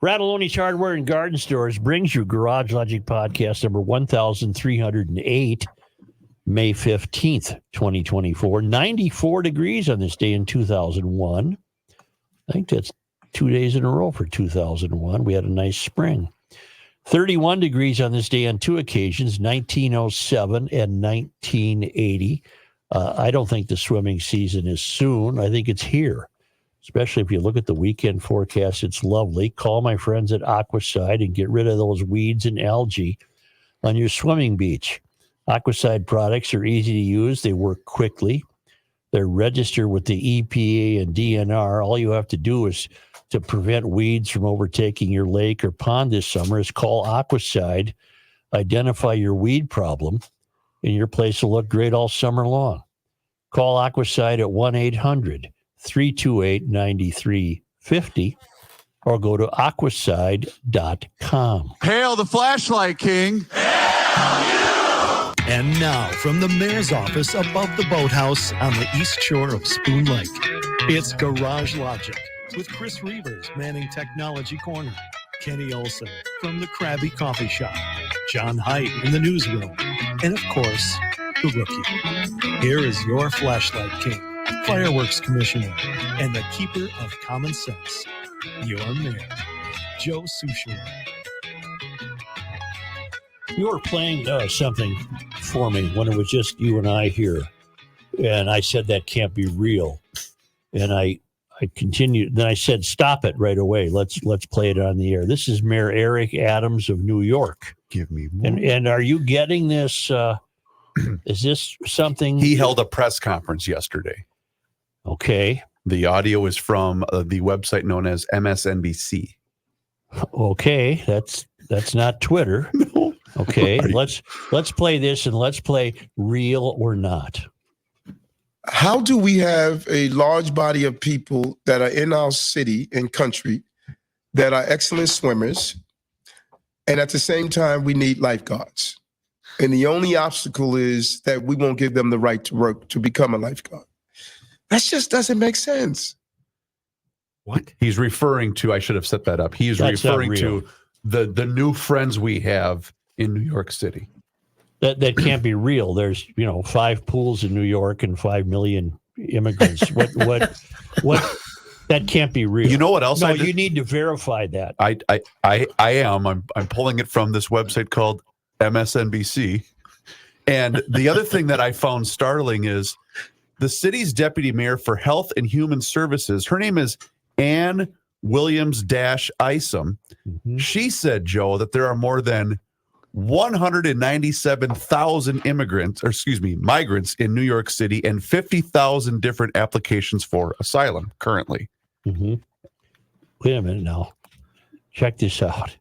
Rattaloni's Hardware and Garden Stores brings you Garage Logic Podcast number 1308, May 15th, 2024. 94 degrees on this day in 2001. I think that's 2 days in a row for 2001. We had a nice spring. 31 degrees on this day on two occasions, 1907 and 1980. I don't think the swimming season is soon. I think it's here, especially if you look at the weekend forecast. It's lovely. Call my friends at Aquaside and get rid of those weeds and algae on your swimming beach. Aquaside products are easy to use. They work quickly. They're registered with the EPA and DNR. All you have to do is to prevent weeds from overtaking your lake or pond this summer is call Aquaside, identify your weed problem, and your place will look great all summer long. Call Aquaside at 1-800-328-9350 or go to aquaside.com. Hail the flashlight king. Hail you! And now, from the mayor's office above the boathouse on the east shore of Spoon Lake, it's Garage Logic with Chris Reavers manning Technology Corner, Kenny Olson from the Krabby Coffee Shop, John Heidt in the newsroom, and of course, the rookie. Here is your flashlight king, fireworks commissioner, and the keeper of common sense, your mayor, Joe Souchere. You were playing something for me when it was just you and I here, and I said that can't be real, and I continued. Then I said, "Stop it right away. Let's play it on the air." This is Mayor Eric Adams of New York. Give me more. And are you getting this? Is this something he held a press conference yesterday? Okay. The audio is from the website known as MSNBC. Okay, that's not Twitter. No. Okay, let's play this, and let's play real or not. How do we have a large body of people that are in our city and country that are excellent swimmers, and at the same time we need lifeguards? And the only obstacle is that we won't give them the right to work to become a lifeguard. That just doesn't make sense. What? He's referring to, I should have set that up. He's That's referring to the new friends we have in New York City. That can't be real. There's 5 pools in New York and 5 million immigrants. What? That can't be real. You know what else? No, you need to verify that. I am. I'm pulling it from this website called MSNBC. And the other thing that I found startling is the city's deputy mayor for health and human services. Her name is Ann Williams-Isom. Mm-hmm. She said, Joe, that there are more than 197,000 migrants in New York City and 50,000 different applications for asylum currently. Mm-hmm. Wait a minute now. Check this out.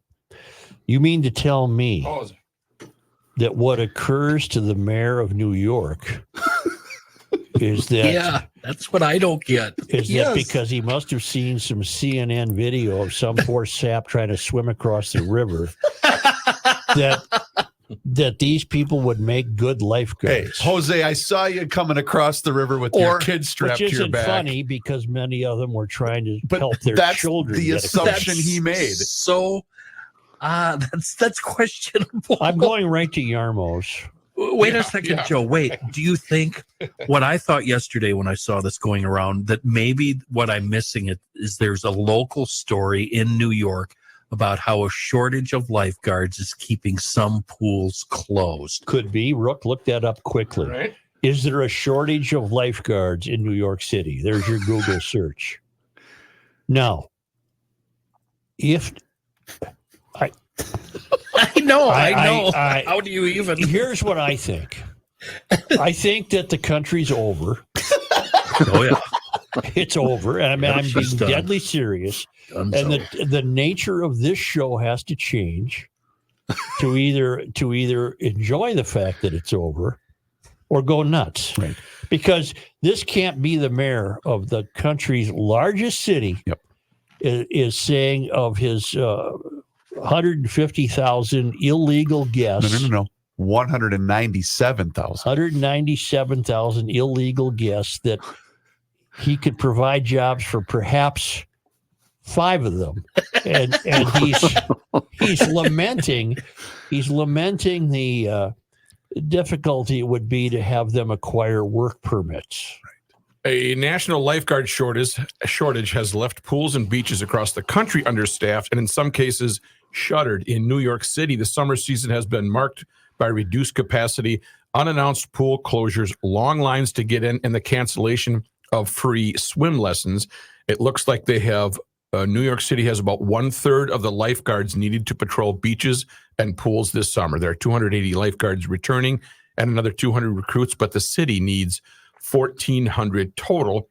You mean to tell me that what occurs to the mayor of New York is that... Yeah, that's what I don't get. Is that because he must have seen some CNN video of some poor sap trying to swim across the river that these people would make good lifeguards? Hey, Jose, I saw you coming across the river with your kids strapped to your back. Which isn't funny because many of them were trying to help their children. The assumption he made. So, that's questionable. I'm going right to Yarmos. Wait a second, Joe. Wait, do you think what I thought yesterday when I saw this going around, that maybe what I'm missing is there's a local story in New York about how a shortage of lifeguards is keeping some pools closed? Could be. Rook, look that up quickly. Right. Is there a shortage of lifeguards in New York City? There's your Google search. Now, I know. How do you even? Here's what I think. I think that the country's over. Oh, yeah. It's over. And I'm being deadly serious. And the nature of this show has to change to either enjoy the fact that it's over or go nuts. Right. Because this can't be the mayor of the country's largest city is saying of his 150,000 illegal guests. No. 197,000. 197,000 illegal guests that he could provide jobs for perhaps 5 of them, and he's lamenting the difficulty it would be to have them acquire work permits. A national lifeguard shortage has left pools and beaches across the country understaffed and in some cases shuttered. In New York City, the summer season has been marked by reduced capacity, unannounced pool closures, long lines to get in, and the cancellation of free swim lessons. It looks like they have New York City has about 1/3 of the lifeguards needed to patrol beaches and pools this summer. There are 280 lifeguards returning and another 200 recruits, but the city needs 1,400 total.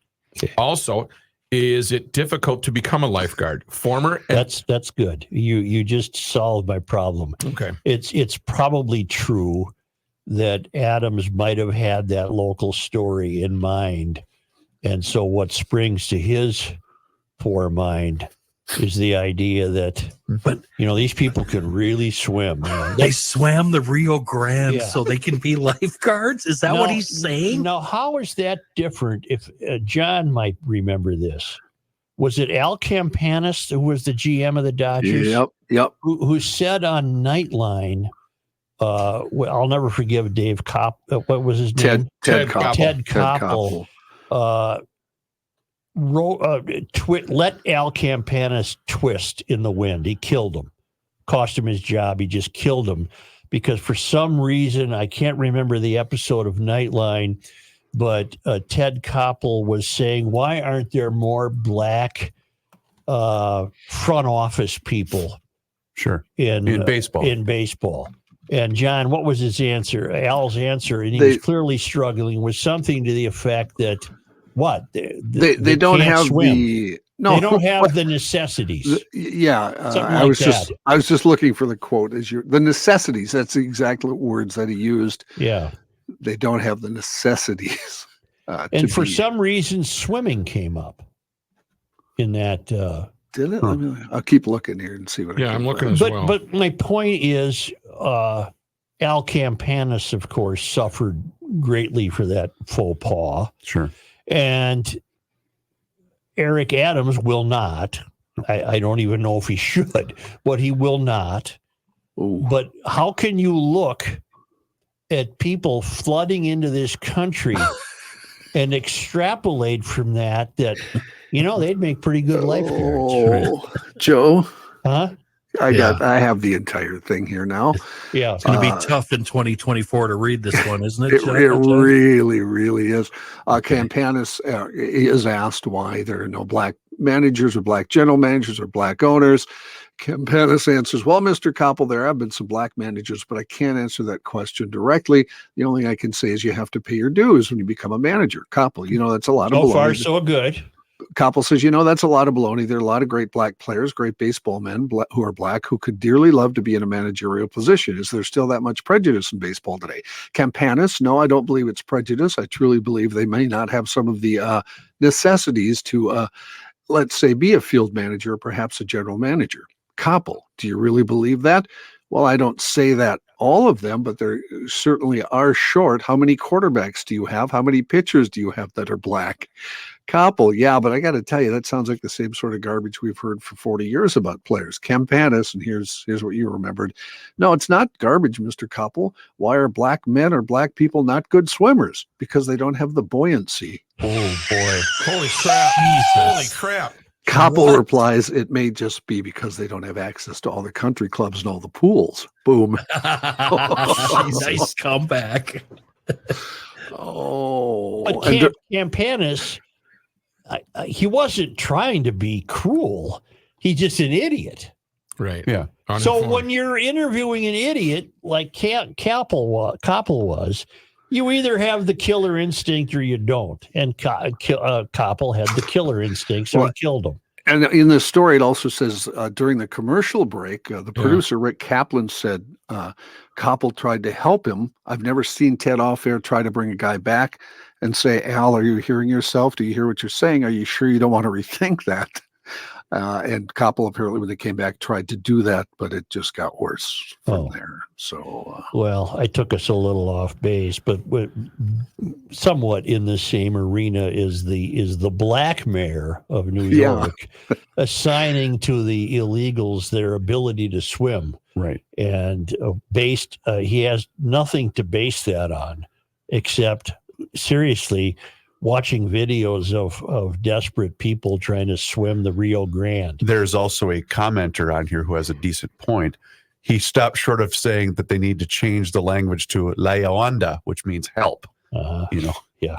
Also, is it difficult to become a lifeguard? That's good. You just solved my problem. Okay. It's probably true that Adams might have had that local story in mind, and so what springs to his poor mind is the idea that, but these people can really swim. They swam the Rio Grande Yeah. so they can be lifeguards? Is that what he's saying? Now, how is that different? If John might remember this, was it Al Campanis who was the GM of the Dodgers? Yep. Who said on Nightline, I'll never forgive Dave Kopp. What was his name? Ted Koppel. Ted Koppel. Let Al Campanis twist in the wind. He killed him, cost him his job. He just killed him because for some reason, I can't remember the episode of Nightline, but Ted Koppel was saying, why aren't there more black front office people in baseball? And John, what was his answer? Al's answer, and he was clearly struggling, was something to the effect that, what? They don't have swim. they don't have the necessities. I was just looking for the quote the necessities. That's the exact words that he used. Yeah. They don't have the necessities. And for some reason, swimming came up in that. Did it? I'll keep looking here and see what. I'm looking as well. But my point is, Al Campanis, of course, suffered greatly for that faux pas. Sure. And Eric Adams will not. I don't even know if he should, but he will not. Ooh. But how can you look at people flooding into this country and extrapolate from that they'd make pretty good lifeguards? Joe. Huh? I have the entire thing here now. Yeah. It's going to be tough in 2024 to read this one, isn't it? It really, really is. Campanis is asked why there are no black managers or black general managers or black owners. Campanis answers, well, Mr. Koppel, there have been some black managers, but I can't answer that question directly. The only thing I can say is you have to pay your dues when you become a manager. Koppel, that's a lot of So far, so good. Koppel says, that's a lot of baloney. There are a lot of great black players, great baseball men who are black, who could dearly love to be in a managerial position. Is there still that much prejudice in baseball today? Campanis, no, I don't believe it's prejudice. I truly believe they may not have some of the necessities to, let's say, be a field manager or perhaps a general manager. Koppel, do you really believe that? Well, I don't say that all of them, but there certainly are short. How many quarterbacks do you have? How many pitchers do you have that are black? Koppel, yeah, but I got to tell you, that sounds like the same sort of garbage we've heard for 40 years about players. Campanis, and here's what you remembered. No, it's not garbage, Mr. Koppel. Why are black men or black people not good swimmers? Because they don't have the buoyancy. Oh, boy. Holy crap. Jesus. Holy crap. Koppel replies, it may just be because they don't have access to all the country clubs and all the pools. Boom. Nice comeback. Oh. But Campanis, he wasn't trying to be cruel. He's just an idiot. Right. Yeah. So when you're interviewing an idiot like Koppel was, you either have the killer instinct or you don't. And Koppel had the killer instinct, so he killed him. And in the story, it also says during the commercial break, the producer, Rick Kaplan, said Koppel tried to help him. I've never seen Ted off air try to bring a guy back and say, Al, are you hearing yourself? Do you hear what you're saying? Are you sure you don't want to rethink that? And Koppel apparently, when they came back, tried to do that, but it just got worse from there. So, well, I took us a little off base, but somewhat in the same arena is the black mayor of New York assigning to the illegals their ability to swim. Right. And he has nothing to base that on, except seriously watching videos of desperate people trying to swim the Rio Grande. There's also a commenter on here who has a decent point. He stopped short of saying that they need to change the language to la ayuda, which means help. Yeah.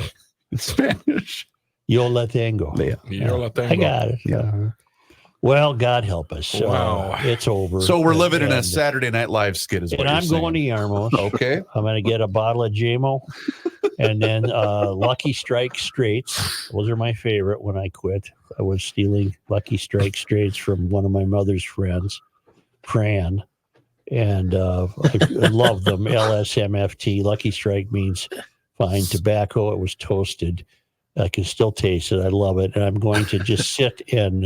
In Spanish. Yo la tengo. Yo la tengo. I got it. Yeah. Well, God help us. Wow. It's over. So we're living in a And- Saturday Night Live skit, is what And you're I'm saying. going to Yarmouth. Okay. I'm going to get a bottle of JMO and then Lucky Strike Straights. Those are my favorite when I quit. I was stealing Lucky Strike Straights from one of my mother's friends, Fran. And I love them. LSMFT. Lucky Strike means fine tobacco. It was toasted. I can still taste it. I love it. And I'm going to just sit and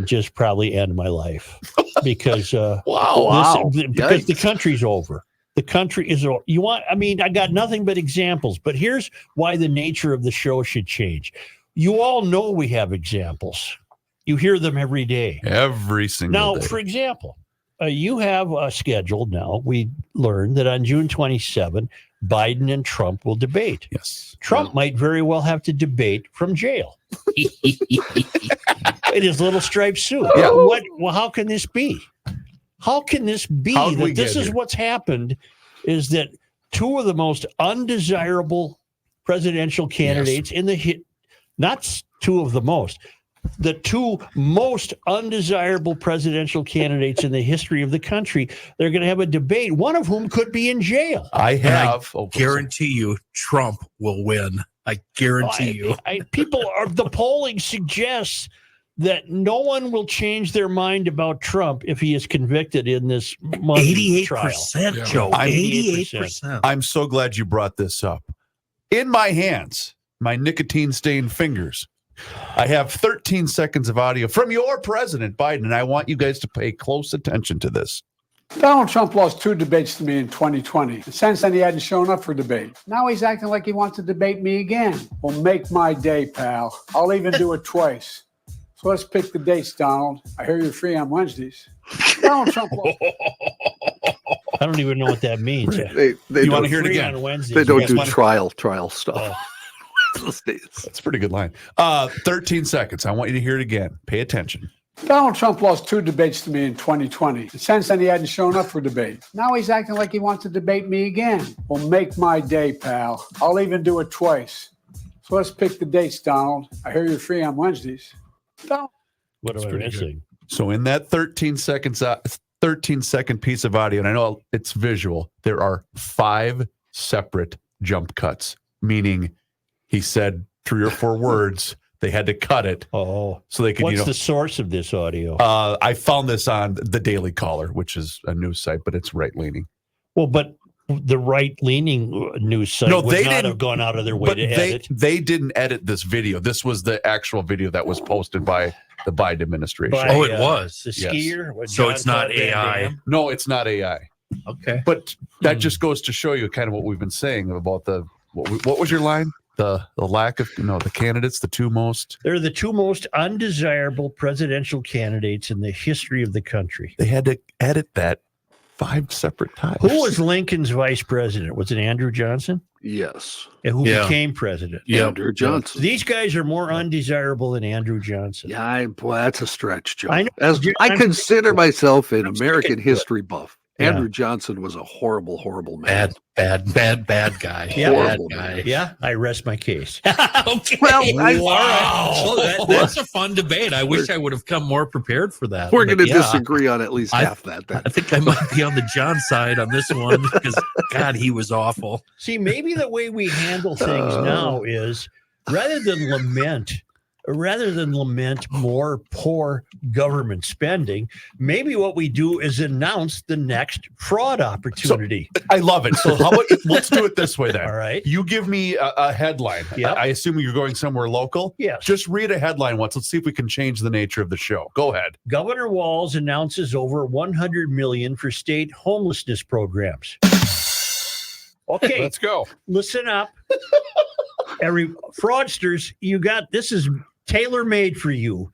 just probably end my life because because the country's over. The country is over. I got nothing but examples, but here's why the nature of the show should change. You all know we have examples. You hear them every day. Every single day. Now, for example, you have scheduled now. We learned that on June 27, Biden and Trump will debate. Yes. Trump might very well have to debate from jail in his little striped suit. Yeah. Well, how can this be? How can this be How'd we that this get is here? what's happened is that two of the most undesirable presidential candidates in the not two of the most, the two most undesirable presidential candidates in the history of the country, they're going to have a debate, one of whom could be in jail. I have. Guarantee you, Trump will win. I guarantee you. The polling suggests that no one will change their mind about Trump if he is convicted in this money trial. 88%, Joe. I'm 88%. I'm so glad you brought this up. In my hands, my nicotine-stained fingers, I have 13 seconds of audio from your president, Biden, and I want you guys to pay close attention to this. Donald Trump lost 2 debates to me in 2020. Since then, he hadn't shown up for debate. Now he's acting like he wants to debate me again. Well, make my day, pal. I'll even do it twice. So let's pick the dates, Donald. I hear you're free on Wednesdays. Donald Trump lost. I don't even know what that means. they You want don't, to hear it Free again? on Wednesdays. they don't guys do wanna- trial stuff. Those days. That's a pretty good line. 13 seconds. I want you to hear it again. Pay attention. Donald Trump lost 2 debates to me in 2020. Since then, he hadn't shown up for debate. Now he's acting like he wants to debate me again. Well, make my day, pal. I'll even do it twice. So let's pick the dates, Donald. I hear you're free on Wednesdays. Donald. What am I pretty missing? So in that 13 second piece of audio, and I know it's visual, there are 5 separate jump cuts, meaning he said 3 or 4 words. They had to cut it Oh, so they could, what's the source of this audio? I found this on the Daily Caller, which is a news site, but it's right-leaning. Well, but the right-leaning news site No, would they not didn't- have gone out of their way But to edit. they didn't edit this video. This was the actual video that was posted by the Biden administration. By, Oh, it was. the Yes. skier. what, So John it's not Claude Van AI. Damme? No, it's not AI. Okay. But that just goes to show you kind of what we've been saying about what was your line? The lack of the candidates, the two most. They're the two most undesirable presidential candidates in the history of the country. They had to edit that 5 separate times. Who was Lincoln's vice president? Was it Andrew Johnson? Yes. And who Yeah. became president? Yeah. Andrew Johnson. These guys are more undesirable than Andrew Johnson. Yeah, boy, that's a stretch, Joe. I know. I consider myself an American history buff. Yeah. Andrew Johnson was a horrible, horrible man. Bad guy. Yeah. Bad Horrible, guy. Yeah, I rest my case. Okay. Well, Wow. That's a fun debate. I wish I would have come more prepared for that. We're But going to yeah, disagree on at least I- half that. Then. I think I might be on the John side on this one because, God, he was awful. See, maybe the way we handle things now is rather than lament rather than lament more poor government spending, maybe what we do is announce the next fraud opportunity. I love it. So how about let's do it this way then. All right. You give me a headline. Yep. I assume you're going somewhere local. Yes. Just read a headline once. Let's see if we can change the nature of the show. Go ahead. Governor Walz announces over $100 million for state homelessness programs. Okay, Let's go. listen up. Every fraudsters, you got this is tailor-made for you.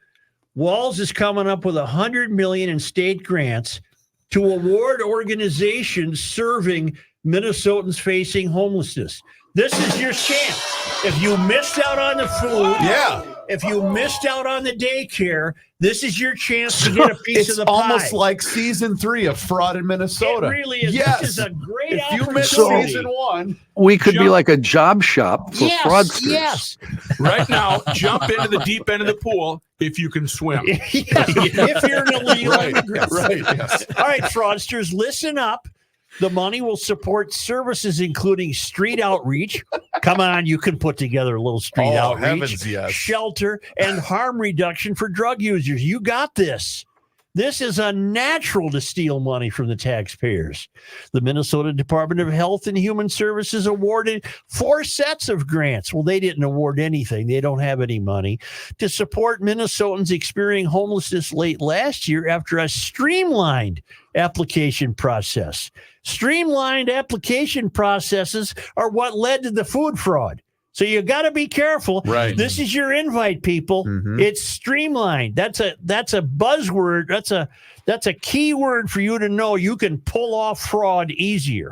Walz is coming up with $100 million in state grants to award organizations serving Minnesotans facing homelessness. This is your chance. If you missed out on the food, if you missed out on the daycare, this is your chance to get a piece of the pie. It's almost like season 3 of Fraud in Minnesota. It really is. Yes. This is a great If you missed opportunity. season 1, We could be like a job shop for fraudsters. Yes. Right now, jump into the deep end of the pool if you can swim. If you're an illegal immigrant. right. Yes. All right, fraudsters, listen up. The money will support services including street outreach. Come on, you can put together a little street outreach. Heavens, yes. Shelter and harm reduction for drug users. You got this. This is unnatural to steal money from the taxpayers. The Minnesota Department of Health and Human Services awarded 4 sets of grants. Well, they didn't award anything. They don't have any money to support Minnesotans experiencing homelessness late last year after a streamlined application process. Streamlined application processes are what led to the food fraud. So you got to be careful. Right. This is your invite, people. Mhm. It's streamlined. That's a buzzword. That's a key word for you to know. You can pull off fraud easier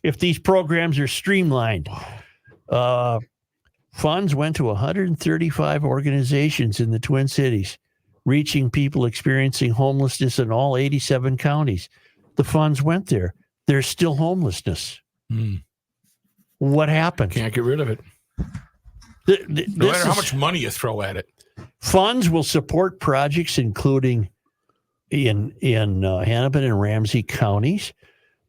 if these programs are streamlined. Funds went to 135 organizations in the Twin Cities, reaching people experiencing homelessness in all 87 counties. The funds went there. There's still homelessness. What happened? Can't get rid of it. No matter how much money you throw at it. Funds will support projects including in Hennepin and Ramsey counties.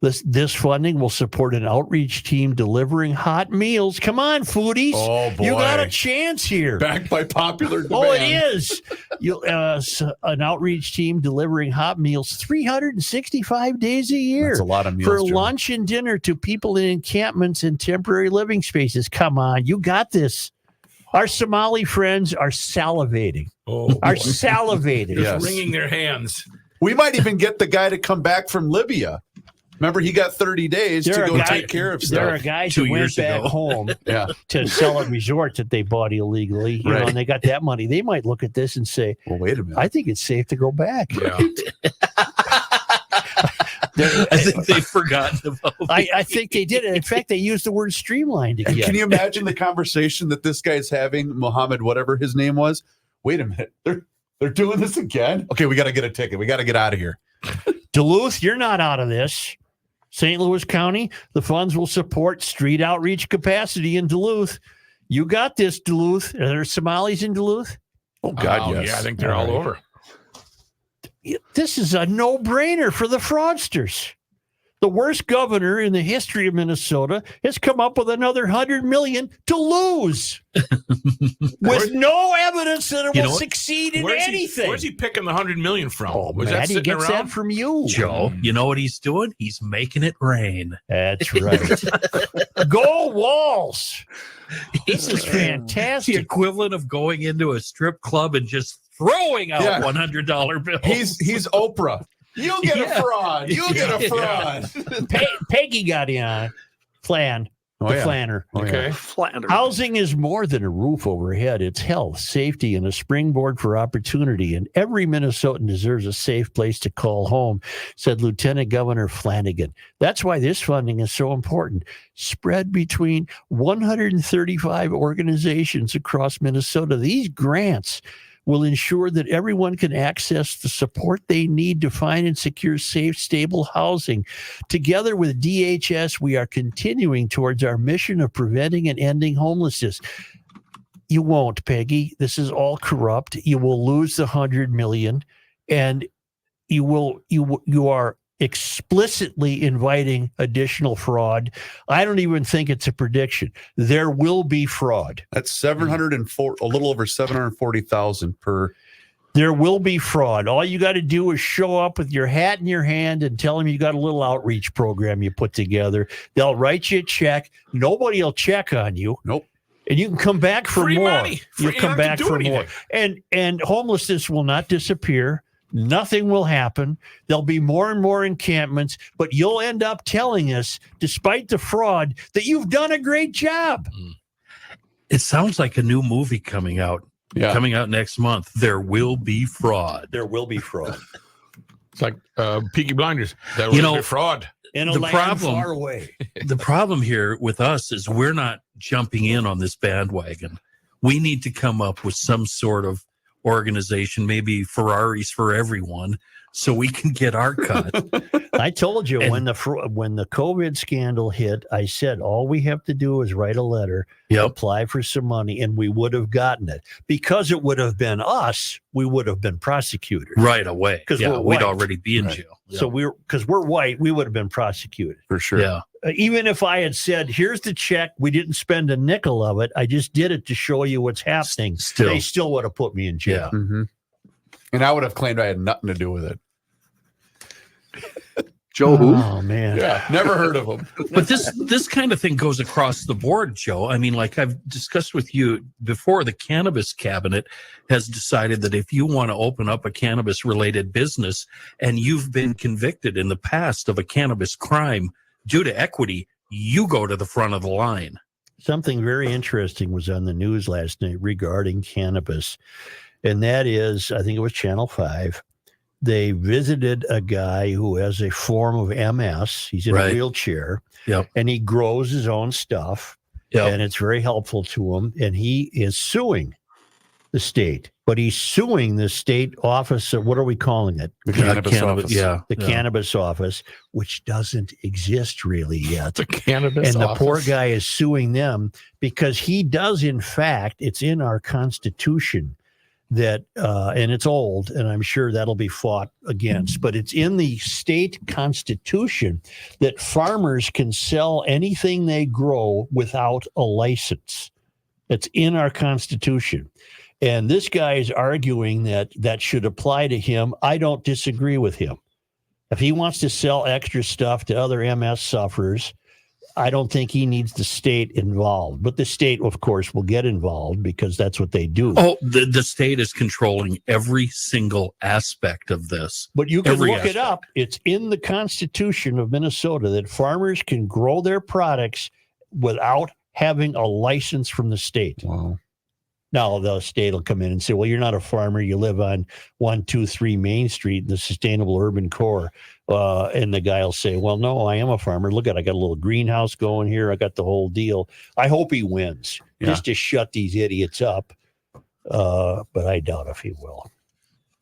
This funding will support an outreach team delivering hot meals. Come on, foodies. Oh, boy. You got a chance here. Backed by popular demand. Oh, it is. An outreach team delivering hot meals 365 days a year. That's a lot of meals, for Joe. lunch and dinner to people in encampments and temporary living spaces. Come on, you got this. Our Somali friends are salivating. Are salivating. Yes. Wringing their hands. We might even get the guy to come back from Libya. Remember, he got 30 days to go take care of stuff. There are guys 2 who went years back ago. home Yeah. to sell at resorts that they bought illegally, you know, Right. and they got that money. They might look at this and say, Well, wait a minute. I think it's safe to go back. Yeah. I think they've forgotten about I think they did it. In fact, they used the word streamlined And again. can you imagine the conversation that this guy's having, Mohammed, whatever his name was? Wait a minute. They're doing this again? Okay, we got to get a ticket. We got to get out of here. Duluth, you're not out of this. St. Louis County, the funds will support street outreach capacity in Duluth. You got this, Duluth. Are there Somalis in Duluth? Oh, God, yes. Yeah, I think they're all over. This is a no-brainer for the fraudsters. The worst governor in the history of Minnesota has come up with another $100 million to lose with no evidence that it You will know what? succeed in Where's anything. he picking the $100 million from? Oh, Was that Matt, he sitting gets around? that from you. Joe. You know what he's doing? He's making it rain. That's right. Go Walz. This is The fantastic. equivalent of going into a strip club and just throwing out Yeah. $100 bills. He's Oprah. You get a fraud. You get a fraud. Peggy got in on it. Flanner. Okay. Flanders. Housing is more than a roof overhead. It's health, safety, and a springboard for opportunity. And every Minnesotan deserves a safe place to call home, said Lieutenant Governor Flanagan. That's why this funding is so important. Spread between 135 organizations across Minnesota. These grants will ensure that everyone can access the support they need to find and secure safe, stable housing. Together with DHS, we are continuing towards our mission of preventing and ending homelessness. You won't, Peggy. This is all corrupt. You will lose the $100 million, and you are explicitly inviting additional fraud. I don't even think it's a prediction. There will be fraud. That's 704, a little over 740,000 per. There will be fraud. All you got to do is show up with your hat in your hand and tell them you got a little outreach program you put together. They'll write you a check. Nobody will check on you. Nope. And you can come back for Free more. money. You'll Free- come you don't back have to for do more. anything. And homelessness will not disappear. Nothing will happen. There'll be more and more encampments, but you'll end up telling us, despite the fraud, that you've done a great job. It sounds like a new movie coming out next month. There will be fraud. There will be fraud. It's like Peaky Blinders. That was a fraud. In a The land problem- far away. The problem here with us is we're not jumping in on this bandwagon. We need to come up with some sort of organization, maybe Ferraris for everyone, so we can get our cut. I told you And- when the COVID scandal hit, I said all we have to do is write a letter, Yep. apply for some money, and we would have gotten it. Because it would have been us, we would have been prosecuted. Right away. 'Cause Yeah, we're we'd white. already be in Right. jail. So because we're white, we would have been prosecuted. For sure. Yeah. Even if I had said, "Here's the check, we didn't spend a nickel of it. I just did it to show you what's happening," Still. they still would have put me in jail. Yeah. Mhm. And I would have claimed I had nothing to do with it. Joe, who? Oh man. Yeah. Never heard of them. But this kind of thing goes across the board, Joe. I mean, like I've discussed with you before, the cannabis cabinet has decided that if you want to open up a cannabis related business and you've been convicted in the past of a cannabis crime due to equity, you go to the front of the line. Something very interesting was on the news last night regarding cannabis. And that is, I think it was Channel 5. They visited a guy who has a form of MS. He's in Right. a wheelchair. Yep. And he grows his own stuff. Yep. And it's very helpful to him. And he is suing the state. But he's suing the state office of, what are we calling it? The cannabis office. Yeah. The cannabis office, which doesn't exist really yet. The cannabis And the poor office. guy is suing them because he does, in fact, it's in our Constitution that, and it's old, and I'm sure that'll be fought against, but it's in the state Constitution that farmers can sell anything they grow without a license. It's in our Constitution. And this guy is arguing that that should apply to him. I don't disagree with him. If he wants to sell extra stuff to other MS sufferers, I don't think he needs the state involved. But the state, of course, will get involved because that's what they do. Oh, the state is controlling every single aspect of this. But you can every look aspect. it up. It's in the Constitution of Minnesota that farmers can grow their products without having a license from the state. Wow. Now the state will come in and say, well, you're not a farmer. You live on 123 Main Street, the Sustainable Urban Core. And the guy will say, well, no, I am a farmer. Look at, I got a little greenhouse going here. I got the whole deal. I hope he wins just to shut these idiots up. But I doubt if he will.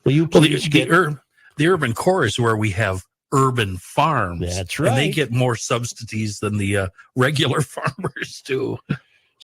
Will you Well, please get... the urban core is where we have urban farms. That's And they right. get more subsidies than the regular farmers do.